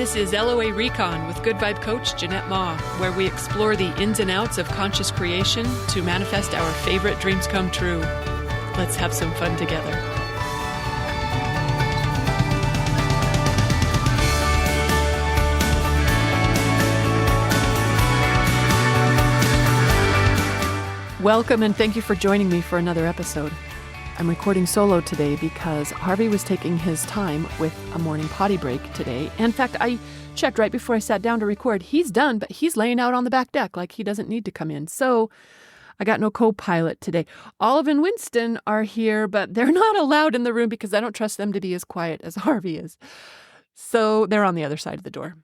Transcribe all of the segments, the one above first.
This is LOA Recon with Good Vibe Coach Jeanette Ma, where we explore the ins and outs of conscious creation to manifest our favorite dreams come true. Let's have some fun together. Welcome and thank you for joining me for another episode. I'm recording solo today because Harvey was taking his time with a morning potty break today. In fact, I checked right before I sat down to record. He's done, but he's laying out on the back deck like he doesn't need to come in. So I got no co-pilot today. Olive and Winston are here, but they're not allowed in the room because I don't trust them to be as quiet as Harvey is. So they're on the other side of the door.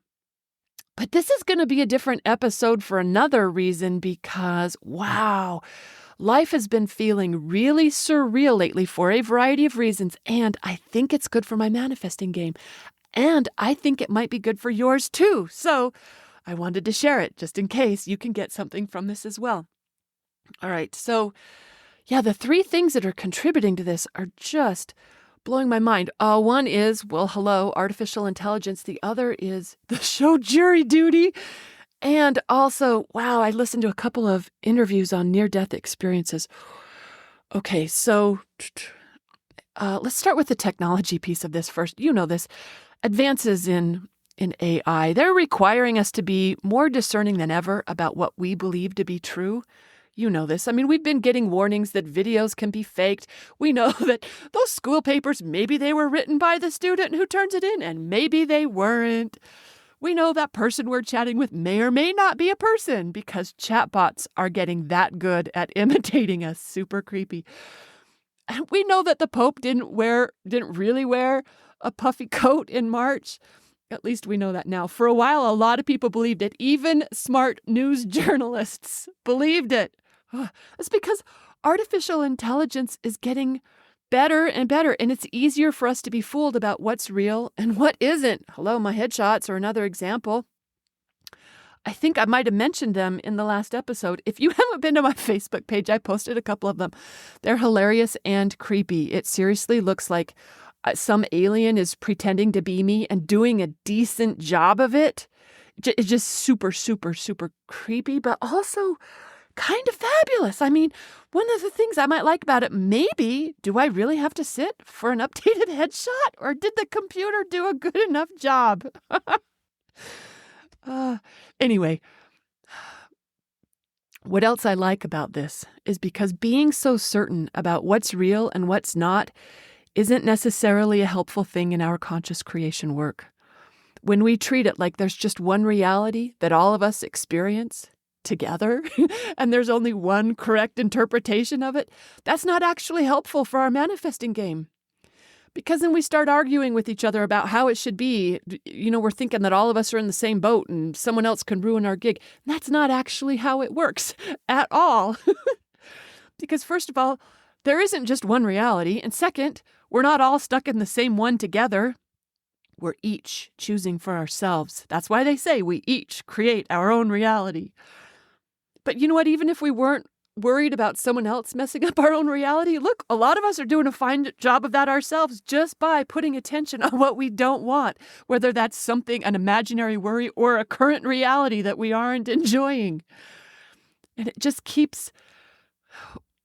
But this is going to be a different episode for another reason because, wow, life has been feeling really surreal lately for a variety of reasons, and I think it's good for my manifesting game. And I think it might be good for yours too. So I wanted to share it just in case you can get something from this as well. All right, so yeah, the three things that are contributing to this are just blowing my mind. One is, well, hello, artificial intelligence. The other is the show Jury Duty. And also, wow, I listened to a couple of interviews on near-death experiences. Okay, so let's start with the technology piece of this first. You know this. Advances in AI, they're requiring us to be more discerning than ever about what we believe to be true. You know this. I mean, we've been getting warnings that videos can be faked. We know that those school papers, maybe they were written by the student who turns it in, and maybe they weren't. We know that person we're chatting with may or may not be a person because chatbots are getting that good at imitating us. Super creepy. And we know that the Pope didn't really wear a puffy coat in March. At least we know that now. For a while, a lot of people believed it. Even smart news journalists believed it. It's because artificial intelligence is getting better and better, and it's easier for us to be fooled about what's real and what isn't. Hello, my headshots are another example. I think I might have mentioned them in the last episode. If you haven't been to my Facebook page, I posted a couple of them. They're hilarious and creepy. It seriously looks like some alien is pretending to be me and doing a decent job of it. It's just super, super, super creepy, but also kind of fabulous. I mean, one of the things I might like about it, maybe, do I really have to sit for an updated headshot? Or did the computer do a good enough job? Anyway, what else I like about this is because being so certain about what's real and what's not isn't necessarily a helpful thing in our conscious creation work. When we treat it like there's just one reality that all of us experience together, and there's only one correct interpretation of it, that's not actually helpful for our manifesting game. Because then we start arguing with each other about how it should be. You know, we're thinking that all of us are in the same boat and someone else can ruin our gig. That's not actually how it works at all. Because first of all, there isn't just one reality. And second, we're not all stuck in the same one together. We're each choosing for ourselves. That's why they say we each create our own reality. But you know what? Even if we weren't worried about someone else messing up our own reality, look, a lot of us are doing a fine job of that ourselves just by putting attention on what we don't want, whether that's something, an imaginary worry, or a current reality that we aren't enjoying. And it just keeps,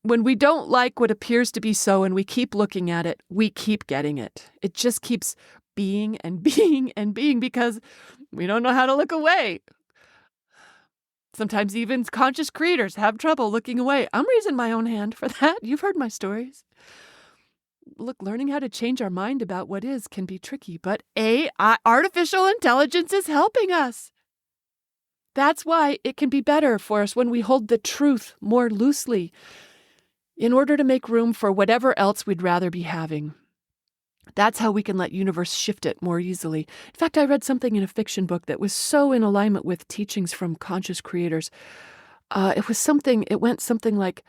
when we don't like what appears to be so and we keep looking at it, we keep getting it. It just keeps being and being and being because we don't know how to look away. Sometimes even conscious creators have trouble looking away. I'm raising my own hand for that. You've heard my stories. Look, learning how to change our mind about what is can be tricky, but artificial intelligence is helping us. That's why it can be better for us when we hold the truth more loosely in order to make room for whatever else we'd rather be having. That's how we can let universe shift it more easily. In fact, I read something in a fiction book that was so in alignment with teachings from conscious creators. It went something like,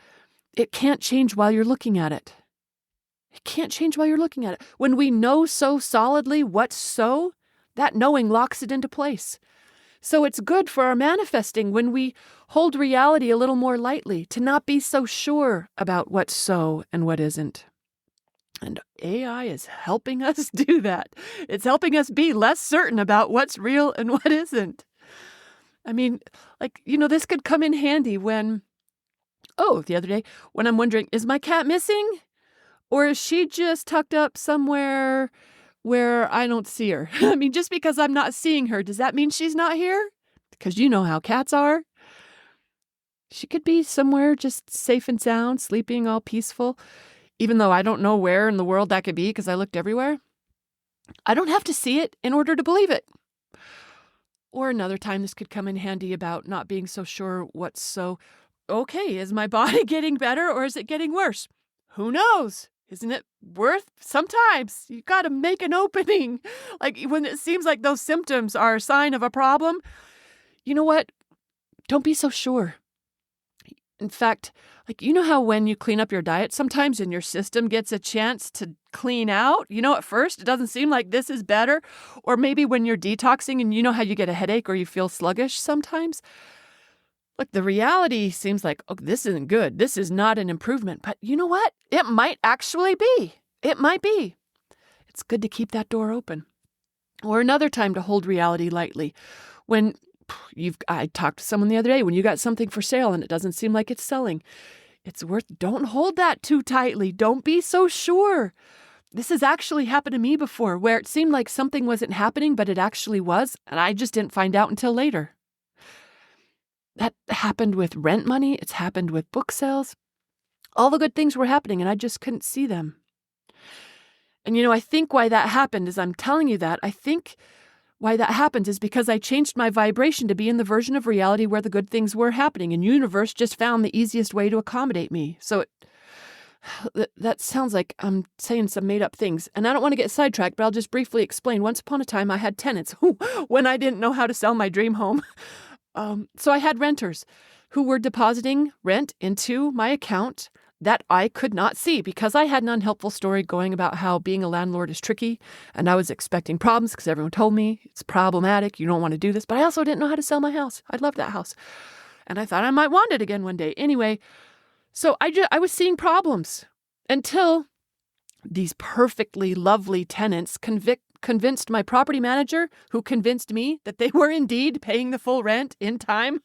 it can't change while you're looking at it. It can't change while you're looking at it. When we know so solidly what's so, that knowing locks it into place. So it's good for our manifesting when we hold reality a little more lightly, to not be so sure about what's so and what isn't. And AI is helping us do that. It's helping us be less certain about what's real and what isn't. I mean, this could come in handy when, the other day, when I'm wondering, is my cat missing? Or is she just tucked up somewhere where I don't see her? I mean, just because I'm not seeing her, does that mean she's not here? Because you know how cats are. She could be somewhere just safe and sound, sleeping all peaceful, even though I don't know where in the world that could be because I looked everywhere. I don't have to see it in order to believe it. Or another time this could come in handy about not being so sure okay, is my body getting better or is it getting worse? Who knows? Isn't it worth sometimes you got to make an opening? Like when it seems like those symptoms are a sign of a problem, you know what? Don't be so sure. In fact, how when you clean up your diet sometimes and your system gets a chance to clean out, at first it doesn't seem like this is better. Or maybe when you're detoxing and you know how you get a headache or you feel sluggish sometimes. Look, the reality seems like, this isn't good. This is not an improvement. But you know what? It might actually be. It might be. It's good to keep that door open. Or another time to hold reality lightly. When I talked to someone the other day, when you got something for sale and it doesn't seem like it's selling, don't hold that too tightly. Don't be so sure. This has actually happened to me before where it seemed like something wasn't happening, but it actually was. And I just didn't find out until later. That happened with rent money. It's happened with book sales. All the good things were happening and I just couldn't see them. And I think why that happened is I'm telling you that. I think why that happens is because I changed my vibration to be in the version of reality where the good things were happening, and universe just found the easiest way to accommodate me. So that sounds like I'm saying some made-up things, and I don't want to get sidetracked, but I'll just briefly explain. Once upon a time, I had tenants when I didn't know how to sell my dream home. So I had renters who were depositing rent into my account that I could not see because I had an unhelpful story going about how being a landlord is tricky, and I was expecting problems because everyone told me it's problematic, you don't want to do this, but I also didn't know how to sell my house. I loved that house, and I thought I might want it again one day. Anyway, so I was seeing problems until these perfectly lovely tenants convinced my property manager, who convinced me that they were indeed paying the full rent in time.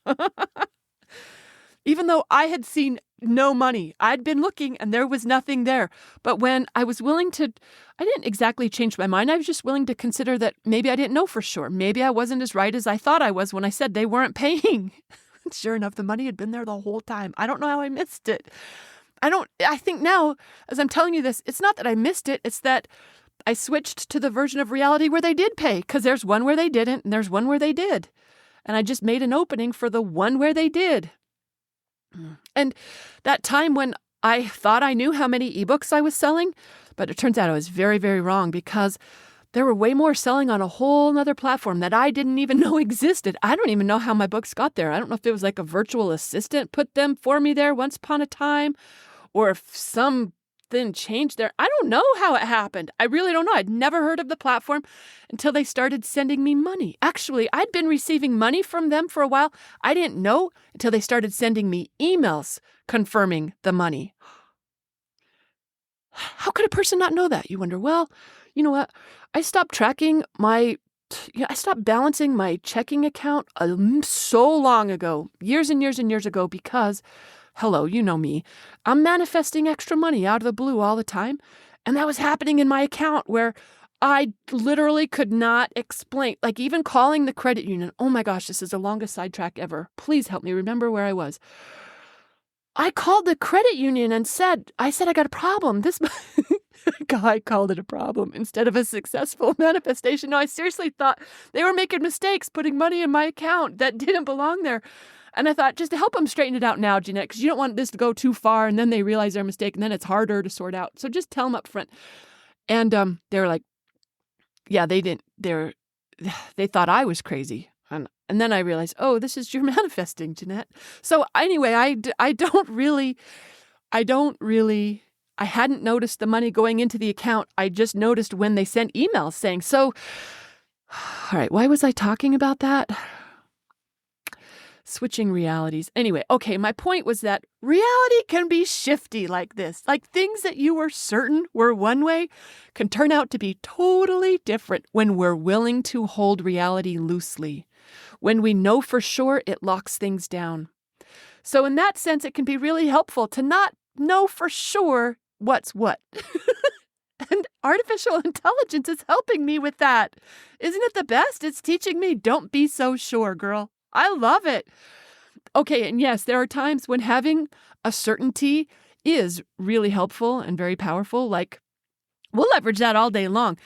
Even though I had seen no money. I'd been looking and there was nothing there. But when I was willing to, I didn't exactly change my mind. I was just willing to consider that maybe I didn't know for sure. Maybe I wasn't as right as I thought I was when I said they weren't paying. Sure enough, the money had been there the whole time. I don't know how I missed it. I think now, as I'm telling you this, it's not that I missed it. It's that I switched to the version of reality where they did pay, because there's one where they didn't and there's one where they did. And I just made an opening for the one where they did. And that time when I thought I knew how many ebooks I was selling, but it turns out I was very, very wrong because there were way more selling on a whole nother platform that I didn't even know existed. I don't even know how my books got there. I don't know if it was like a virtual assistant put them for me there once upon a time, or if something changed there. I don't know how it happened. I really don't know. I'd never heard of the platform until they started sending me money. Actually, I'd been receiving money from them for a while. I didn't know until they started sending me emails confirming the money. How could a person not know that? You wonder, well, you know what? I stopped balancing my checking account so long ago, years and years and years ago, because hello, you know me. I'm manifesting extra money out of the blue all the time. And that was happening in my account where I literally could not explain, like even calling the credit union. Oh my gosh, this is the longest sidetrack ever. Please help me remember where I was. I called the credit union and I said I got a problem. This guy called it a problem instead of a successful manifestation. No, I seriously thought they were making mistakes putting money in my account that didn't belong there. And I thought, just to help them straighten it out now, Jeanette, because you don't want this to go too far and then they realize their mistake and then it's harder to sort out. So just tell them up front. And they were like, yeah, they thought I was crazy. And then I realized, oh, this is your manifesting, Jeanette. So anyway, I hadn't noticed the money going into the account. I just noticed when they sent emails saying, so, all right, why was I talking about that? Switching realities. Anyway, okay, my point was that reality can be shifty like this. Like things that you were certain were one way can turn out to be totally different when we're willing to hold reality loosely. When we know for sure, it locks things down. So in that sense, it can be really helpful to not know for sure what's what. And artificial intelligence is helping me with that. Isn't it the best? It's teaching me, don't be so sure, girl. I love it. Okay, and yes, there are times when having a certainty is really helpful and very powerful. Like, we'll leverage that all day long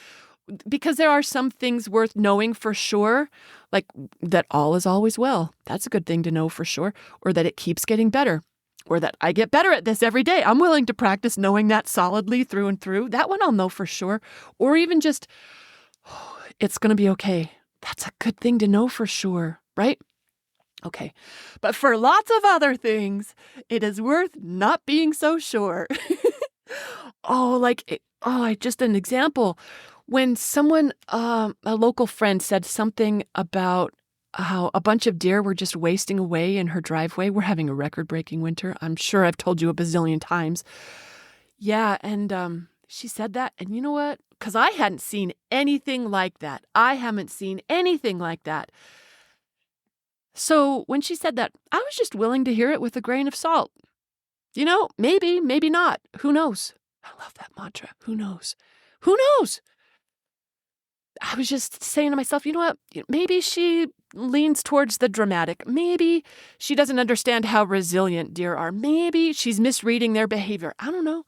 because there are some things worth knowing for sure, like that all is always well. That's a good thing to know for sure, or that it keeps getting better, or that I get better at this every day. I'm willing to practice knowing that solidly through and through. That one I'll know for sure. Or even just, it's going to be okay. That's a good thing to know for sure, right? Okay. But for lots of other things, it is worth not being so sure. Just an example. When someone, a local friend said something about how a bunch of deer were just wasting away in her driveway. We're having a record-breaking winter. I'm sure I've told you a bazillion times. Yeah, and she said that, and you know what? Because I hadn't seen anything like that. I haven't seen anything like that. So when she said that, I was just willing to hear it with a grain of salt. You know, maybe, maybe not. Who knows? I love that mantra. Who knows? Who knows? I was just saying to myself, you know what? Maybe she leans towards the dramatic. Maybe she doesn't understand how resilient deer are. Maybe she's misreading their behavior. I don't know.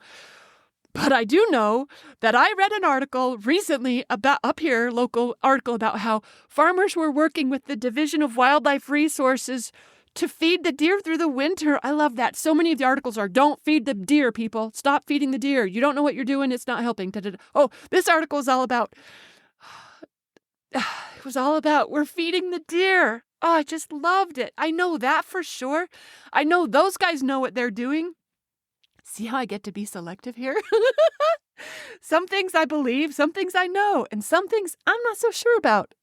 But I do know that I read an article recently local article about how farmers were working with the Division of Wildlife Resources to feed the deer through the winter. I love that. So many of the articles are, don't feed the deer, people. Stop feeding the deer. You don't know what you're doing. It's not helping. Oh, this article is all about, we're feeding the deer. Oh, I just loved it. I know that for sure. I know those guys know what they're doing. See how I get to be selective here? Some things I believe, some things I know, and some things I'm not so sure about.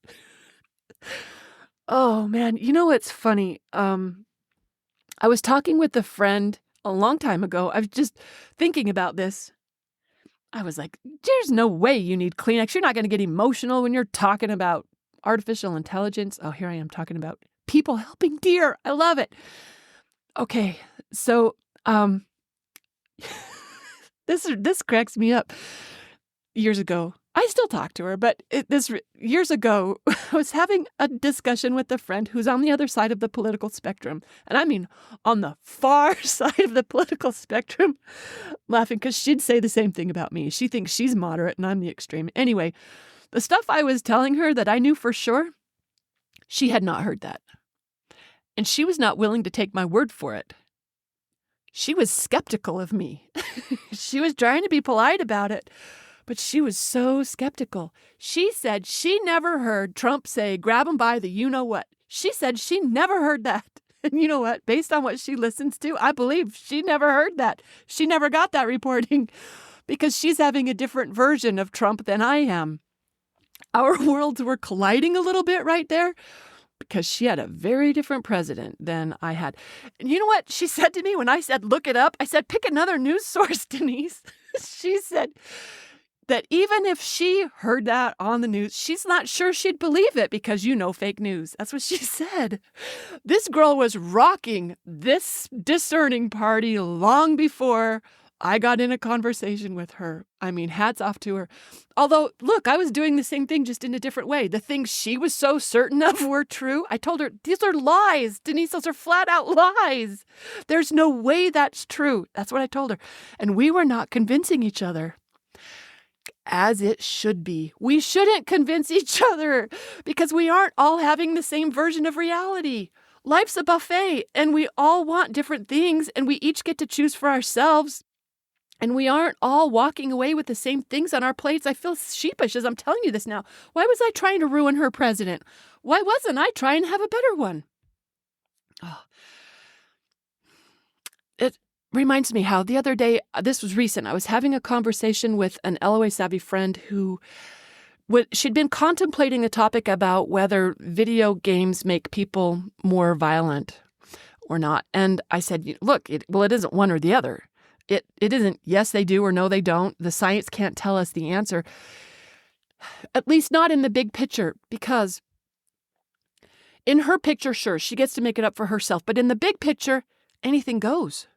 Oh, man. You know what's funny? I was talking with a friend a long time ago. I was just thinking about this. I was like, there's no way you need Kleenex. You're not going to get emotional when you're talking about artificial intelligence. Oh, here I am talking about people helping deer. I love it. Okay, so this cracks me up. Years ago, I still talk to her, but years ago, I was having a discussion with a friend who's on the other side of the political spectrum. And I mean, on the far side of the political spectrum, laughing because she'd say the same thing about me. She thinks she's moderate and I'm the extreme. Anyway, the stuff I was telling her that I knew for sure, she had not heard that. And she was not willing to take my word for it. She was skeptical of me. She was trying to be polite about it, but she was so skeptical. She said she never heard Trump say, grab him by the you-know-what. She said she never heard that. And you know what? Based on what she listens to, I believe she never heard that. She never got that reporting because she's having a different version of Trump than I am. Our worlds were colliding a little bit right there, because she had a very different president than I had. And you know what she said to me when I said, look it up? I said, pick another news source, Denise. She said that even if she heard that on the news, she's not sure she'd believe it because fake news. That's what she said. This girl was rocking this discerning party long before I got in a conversation with her. I mean, hats off to her. Although, look, I was doing the same thing just in a different way. The things she was so certain of were true. I told her, these are lies. Denise, those are flat out lies. There's no way that's true. That's what I told her. And we were not convincing each other. As it should be. We shouldn't convince each other because we aren't all having the same version of reality. Life's a buffet and we all want different things and we each get to choose for ourselves. And we aren't all walking away with the same things on our plates. I feel sheepish as I'm telling you this now. Why was I trying to ruin her president? Why wasn't I trying to have a better one? Oh. It reminds me how the other day, this was recent, I was having a conversation with an LOA savvy friend who she'd been contemplating the topic about whether video games make people more violent or not. And I said, look, it isn't one or the other. It isn't yes, they do or no, they don't. The science can't tell us the answer, at least not in the big picture, because in her picture, sure, she gets to make it up for herself. But in the big picture, anything goes.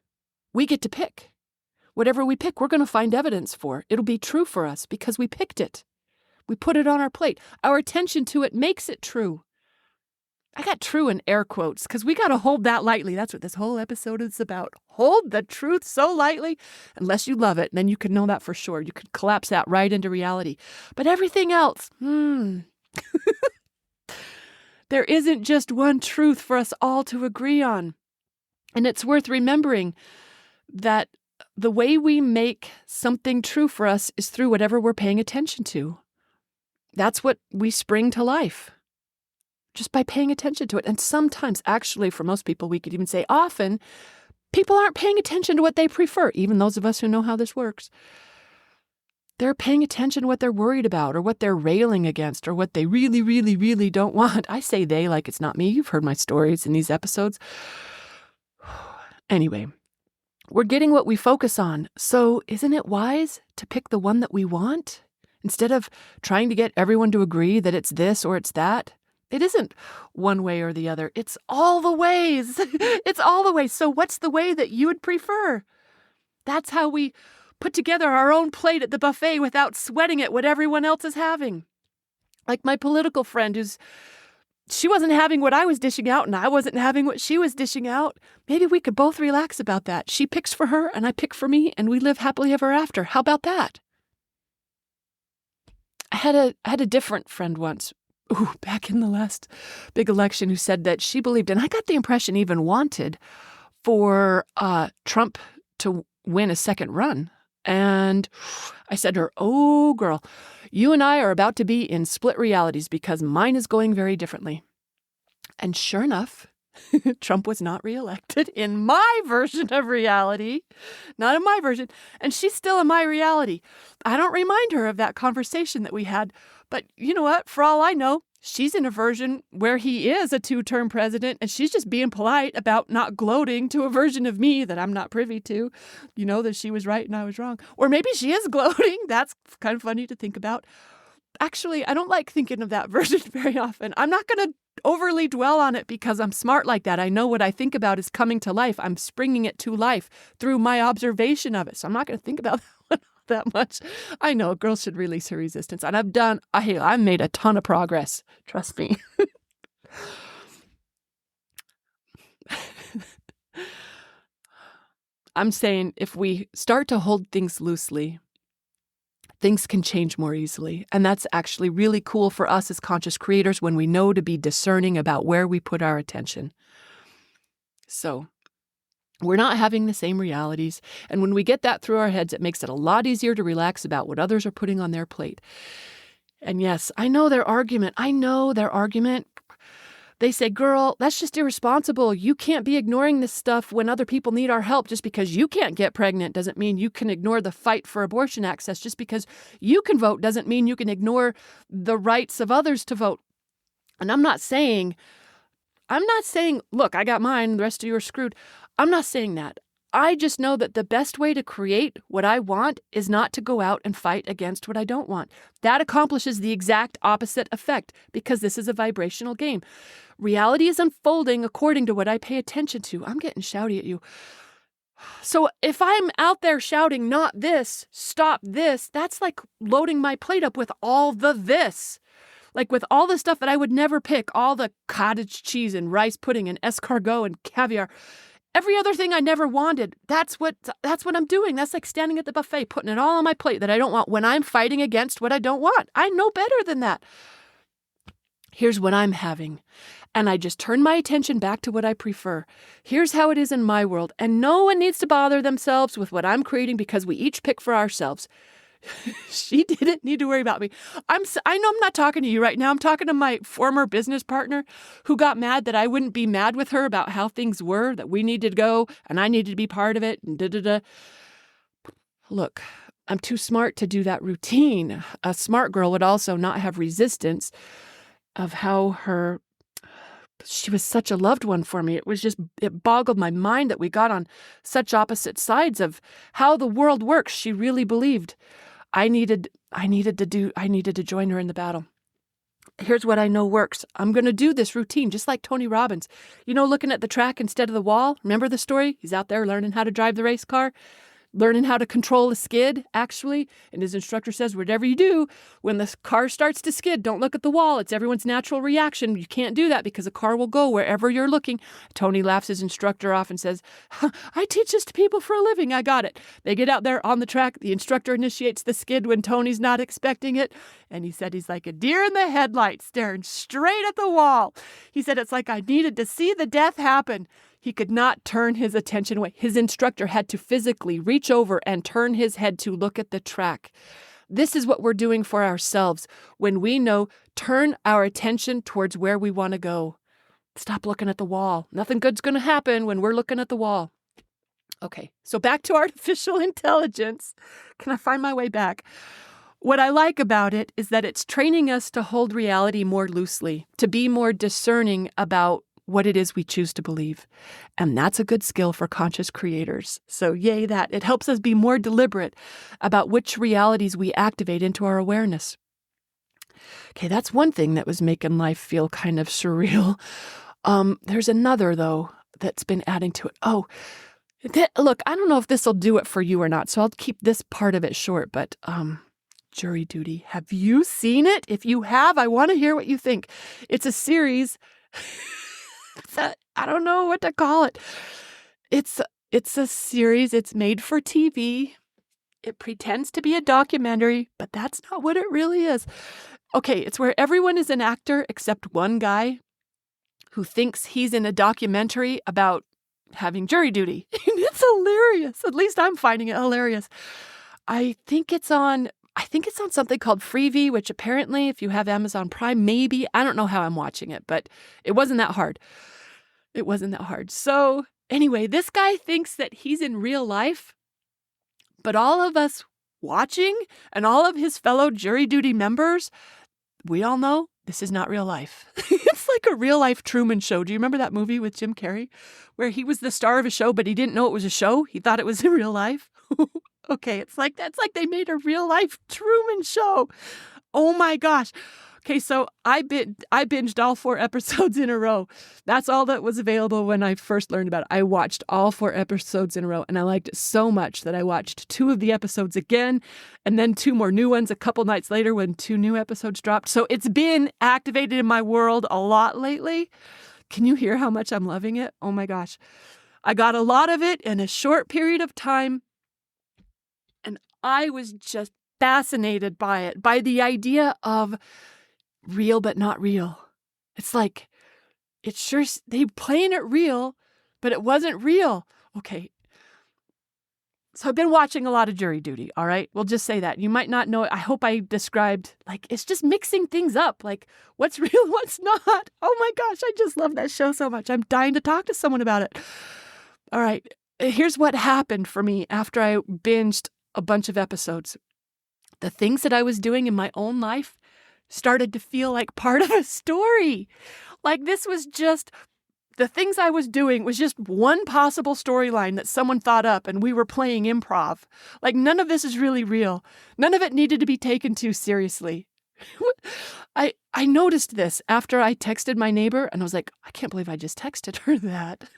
We get to pick. Whatever we pick, we're going to find evidence for. It'll be true for us because we picked it. We put it on our plate. Our attention to it makes it true. I got true in air quotes because we got to hold that lightly. That's what this whole episode is about. Hold the truth so lightly, unless you love it. Then you can know that for sure. You could collapse that right into reality. But everything else, there isn't just one truth for us all to agree on. And it's worth remembering that the way we make something true for us is through whatever we're paying attention to. That's what we spring to life, just by paying attention to it. And sometimes, actually, for most people, we could even say often, people aren't paying attention to what they prefer, even those of us who know how this works. They're paying attention to what they're worried about or what they're railing against or what they really, really, really don't want. I say they like it's not me. You've heard my stories in these episodes. Anyway, we're getting what we focus on. So isn't it wise to pick the one that we want instead of trying to get everyone to agree that it's this or it's that? It isn't one way or the other. It's all the ways. It's all the ways. So what's the way that you would prefer? That's how we put together our own plate at the buffet without sweating at what everyone else is having. Like my political friend she wasn't having what I was dishing out and I wasn't having what she was dishing out. Maybe we could both relax about that. She picks for her and I pick for me and we live happily ever after. How about that? I had a different friend once, back in the last big election, who said that she believed, and I got the impression even wanted, for Trump to win a second run. And I said to her, oh, girl, you and I are about to be in split realities because mine is going very differently. And sure enough, Trump was not reelected in my version of reality, not in my version. And she's still in my reality. I don't remind her of that conversation that we had. But you know what? For all I know, she's in a version where he is a two-term president, and she's just being polite about not gloating to a version of me that I'm not privy to, that she was right and I was wrong. Or maybe she is gloating. That's kind of funny to think about. Actually, I don't like thinking of that version very often. I'm not going to overly dwell on it because I'm smart like that. I know what I think about is coming to life. I'm springing it to life through my observation of it. So I'm not going to think about that one that much. I know a girl should release her resistance. And I've made a ton of progress. Trust me. I'm saying if we start to hold things loosely, things can change more easily. And that's actually really cool for us as conscious creators when we know to be discerning about where we put our attention. So we're not having the same realities. And when we get that through our heads, it makes it a lot easier to relax about what others are putting on their plate. And yes, I know their argument. They say, girl, that's just irresponsible. You can't be ignoring this stuff when other people need our help. Just because you can't get pregnant doesn't mean you can ignore the fight for abortion access. Just because you can vote doesn't mean you can ignore the rights of others to vote. And I'm not saying, look, I got mine, the rest of you are screwed. I'm not saying that. I just know that the best way to create what I want is not to go out and fight against what I don't want. That accomplishes the exact opposite effect because this is a vibrational game. Reality is unfolding according to what I pay attention to. I'm getting shouty at you. So if I'm out there shouting, not this, stop this, that's like loading my plate up with all the this. Like with all the stuff that I would never pick, all the cottage cheese and rice pudding and escargot and caviar. Every other thing I never wanted, that's what I'm doing. That's like standing at the buffet, putting it all on my plate that I don't want when I'm fighting against what I don't want. I know better than that. Here's what I'm having. And I just turn my attention back to what I prefer. Here's how it is in my world. And no one needs to bother themselves with what I'm creating because we each pick for ourselves. She didn't need to worry about me. I know I'm not talking to you right now. I'm talking to my former business partner who got mad that I wouldn't be mad with her about how things were, that we needed to go and I needed to be part of it. And Look, I'm too smart to do that routine. A smart girl would also not have resistance of how she was such a loved one for me. It boggled my mind that we got on such opposite sides of how the world works. She really believed I needed to join her in the battle. Here's what I know works. I'm going to do this routine, just like Tony Robbins. Looking at the track instead of the wall. Remember the story? He's out there learning how to drive the race car, learning how to control a skid, actually. And his instructor says, whatever you do, when the car starts to skid, don't look at the wall. It's everyone's natural reaction. You can't do that because the car will go wherever you're looking. Tony laughs his instructor off and says, I teach this to people for a living. I got it. They get out there on the track. The instructor initiates the skid when Tony's not expecting it. And he said he's like a deer in the headlights staring straight at the wall. He said it's like I needed to see the death happen. He could not turn his attention away. His instructor had to physically reach over and turn his head to look at the track. This is what we're doing for ourselves when we know, turn our attention towards where we want to go. Stop looking at the wall. Nothing good's going to happen when we're looking at the wall. Okay, so back to artificial intelligence. Can I find my way back? What I like about it is that it's training us to hold reality more loosely, to be more discerning about what it is we choose to believe. And that's a good skill for conscious creators. So yay that. It helps us be more deliberate about which realities we activate into our awareness. Okay, that's one thing that was making life feel kind of surreal. There's another, though, that's been adding to it. Look, I don't know if this will do it for you or not, so I'll keep this part of it short, but jury duty. Have you seen it? If you have, I want to hear what you think. It's a series. I don't know what to call it. It's a series. It's made for TV. It pretends to be a documentary, but that's not what it really is. Okay, it's where everyone is an actor except one guy who thinks he's in a documentary about having jury duty. And it's hilarious. At least I'm finding it hilarious. I think it's on something called Freevee, which apparently, if you have Amazon Prime, maybe. I don't know how I'm watching it, but it wasn't that hard. So anyway, this guy thinks that he's in real life, but all of us watching and all of his fellow jury duty members, we all know this is not real life. It's like a real life Truman Show. Do you remember that movie with Jim Carrey where he was the star of a show, but he didn't know it was a show? He thought it was in real life. Okay, that's like they made a real life Truman Show. Oh my gosh. Okay, so I binged all 4 episodes in a row. That's all that was available when I first learned about it. I watched all 4 episodes in a row, and I liked it so much that I watched 2 of the episodes again, and then 2 more new ones a couple nights later when 2 new episodes dropped. So it's been activated in my world a lot lately. Can you hear how much I'm loving it? Oh my gosh. I got a lot of it in a short period of time, and I was just fascinated by it, by the idea of real but not real. It's like, they playing it real, but it wasn't real. Okay. So I've been watching a lot of jury duty, all right? We'll just say that. You might not know it. I hope I described, it's just mixing things up, like what's real, what's not. Oh my gosh, I just love that show so much. I'm dying to talk to someone about it. All right, here's what happened for me after I binged a bunch of episodes. The things that I was doing in my own life started to feel like part of a story. Like this was just, the things I was doing was just one possible storyline that someone thought up and we were playing improv. Like none of this is really real. None of it needed to be taken too seriously. I noticed this after I texted my neighbor and I was like, I can't believe I just texted her that.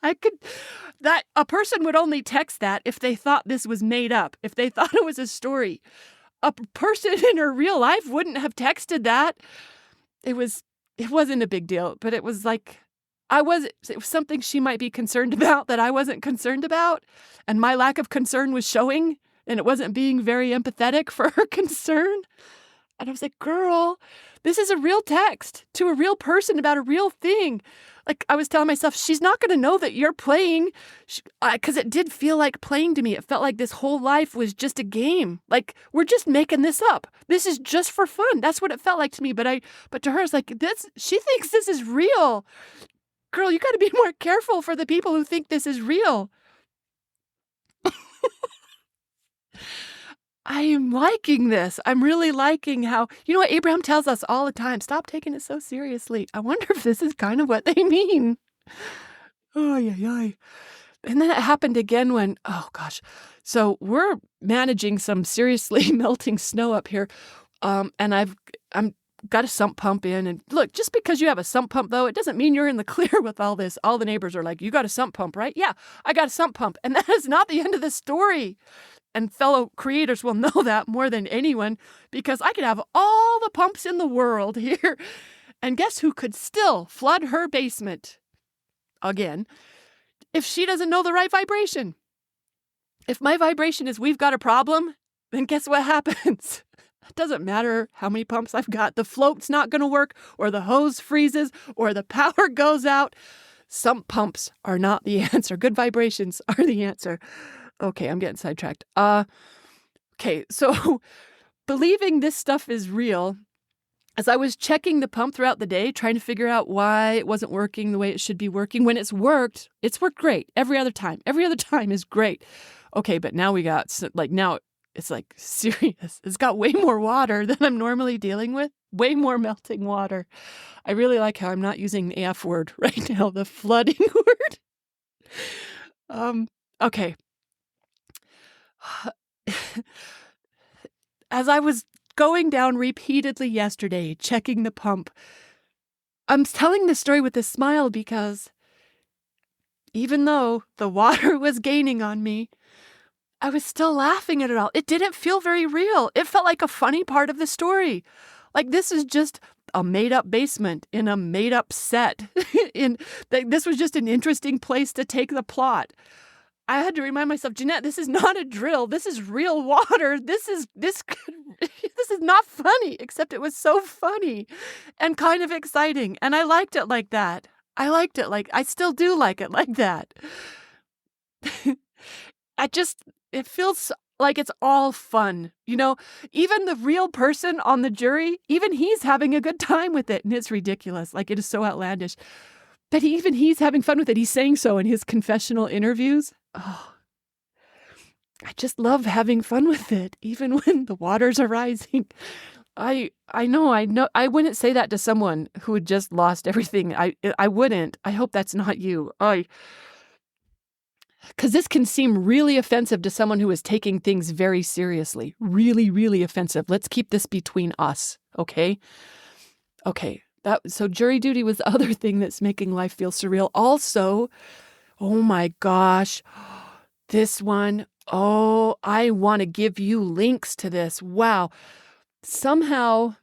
A person would only text that if they thought this was made up, if they thought it was a story. A person in her real life wouldn't have texted that. It wasn't a big deal, but it was like, it was something she might be concerned about that I wasn't concerned about. And my lack of concern was showing, and it wasn't being very empathetic for her concern. And I was like, girl, this is a real text to a real person about a real thing. Like I was telling myself, she's not going to know that you're playing, because it did feel like playing to me. It felt like this whole life was just a game. Like we're just making this up. This is just for fun. That's what it felt like to me. But to her, it's like this. She thinks this is real. Girl, you got to be more careful for the people who think this is real. I am liking this. I'm really liking how, what Abraham tells us all the time, stop taking it so seriously. I wonder if this is kind of what they mean. Oh, yeah. And then it happened again when, oh gosh. So we're managing some seriously melting snow up here. And I'm got a sump pump in. And look, just because you have a sump pump, though, it doesn't mean you're in the clear with all this. All the neighbors are like, you got a sump pump, right? Yeah, I got a sump pump. And that is not the end of the story. And fellow creators will know that more than anyone, because I could have all the pumps in the world here. And guess who could still flood her basement again if she doesn't know the right vibration? If my vibration is we've got a problem, then guess what happens? It doesn't matter how many pumps I've got. The float's not going to work, or the hose freezes, or the power goes out. Sump pumps are not the answer. Good vibrations are the answer. Okay, I'm getting sidetracked. Okay, so believing this stuff is real, as I was checking the pump throughout the day, trying to figure out why it wasn't working the way it should be working. When it's worked great. Every other time is great. Okay, but now now it's like serious. It's got way more water than I'm normally dealing with. Way more melting water. I really like how I'm not using the F word right now, the flooding word. Okay. As I was going down repeatedly yesterday, checking the pump, I'm telling this story with a smile because even though the water was gaining on me, I was still laughing at it all. It didn't feel very real. It felt like a funny part of the story. Like this is just a made-up basement in a made-up set. This was just an interesting place to take the plot. I had to remind myself, Jeanette, this is not a drill. This is real water. This is not funny, except it was so funny and kind of exciting. And I liked it like that. I still do like it like that. It feels like it's all fun. Even the real person on the jury, even he's having a good time with it. And it's ridiculous. Like it is so outlandish. But even he's having fun with it. He's saying so in his confessional interviews. Oh, I just love having fun with it, even when the waters are rising. I know. I wouldn't say that to someone who had just lost everything. I wouldn't. I hope that's not you. Because this can seem really offensive to someone who is taking things very seriously. Really, really offensive. Let's keep this between us, okay? Okay. So jury duty was the other thing that's making life feel surreal. Also, oh my gosh, this one, I want to give you links to this. Wow. Somehow,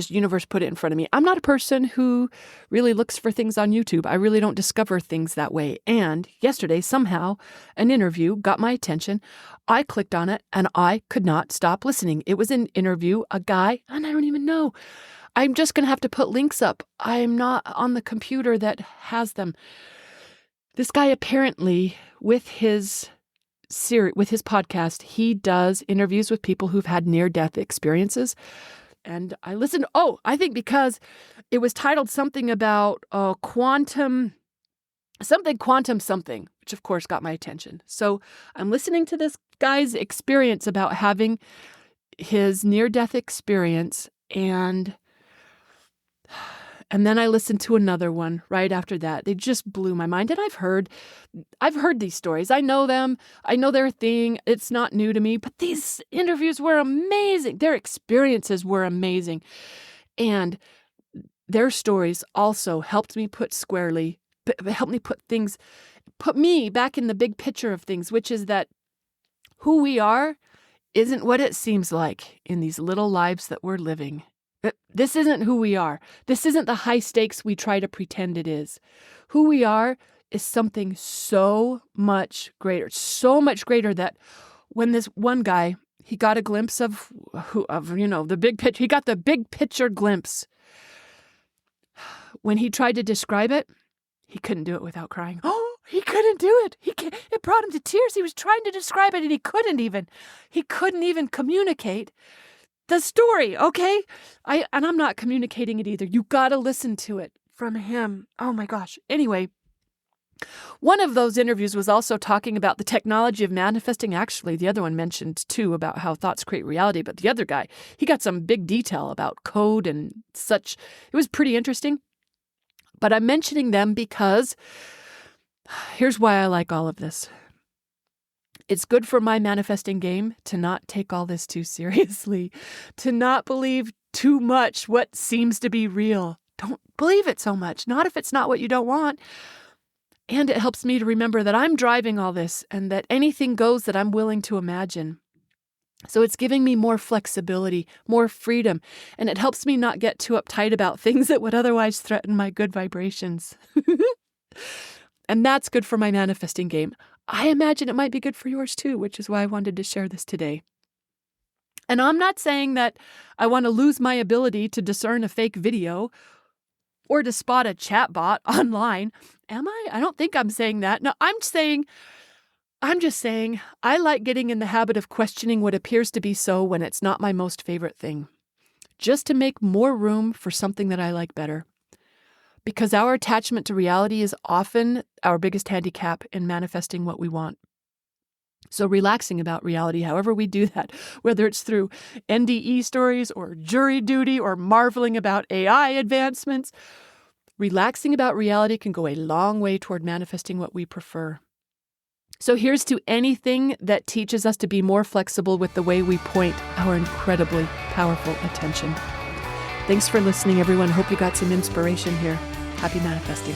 universe put it in front of me. I'm not a person who really looks for things on YouTube. I really don't discover things that way. And yesterday, somehow, an interview got my attention. I clicked on it and I could not stop listening. It was an interview, a guy, and I don't even know. I'm just going to have to put links up. I'm not on the computer that has them. This guy apparently, with his podcast, he does interviews with people who've had near-death experiences. And I listened, I think because it was titled something about quantum, which of course got my attention. So I'm listening to this guy's experience about having his near-death experience, and then I listened to another one right after that. They just blew my mind. And I've heard these stories. I know them. I know their thing. It's not new to me, but these interviews were amazing. Their experiences were amazing. And their stories also helped me put me back in the big picture of things, which is that who we are isn't what it seems like in these little lives that we're living. This isn't who we are. This isn't the high stakes we try to pretend it is. Who we are is something so much greater that when this one guy, he got a glimpse of the big picture. He got the big picture glimpse. When he tried to describe it, he couldn't do it without crying. Oh, he couldn't do it. It brought him to tears. He was trying to describe it and he couldn't even communicate the story, okay? I'm not communicating it either. You got to listen to it from him. Oh my gosh. Anyway, One of those interviews was also talking about the technology of manifesting. Actually, the other one mentioned, too, about how thoughts create reality. But the other guy, he got some big detail about code and such. It was pretty interesting. But I'm mentioning them because here's why I like all of this. It's good for my manifesting game to not take all this too seriously, to not believe too much what seems to be real. Don't believe it so much, not if it's not what you don't want. And it helps me to remember that I'm driving all this and that anything goes that I'm willing to imagine. So it's giving me more flexibility, more freedom, and it helps me not get too uptight about things that would otherwise threaten my good vibrations. And that's good for my manifesting game. I imagine it might be good for yours too, which is why I wanted to share this today. And I'm not saying that I want to lose my ability to discern a fake video or to spot a chatbot online. Am I? I don't think I'm saying that. No, I'm just saying I like getting in the habit of questioning what appears to be so when it's not my most favorite thing, just to make more room for something that I like better. Because our attachment to reality is often our biggest handicap in manifesting what we want. So relaxing about reality, however we do that, whether it's through NDE stories or jury duty or marveling about AI advancements, relaxing about reality can go a long way toward manifesting what we prefer. So here's to anything that teaches us to be more flexible with the way we point our incredibly powerful attention. Thanks for listening, everyone. Hope you got some inspiration here. Happy manifesting.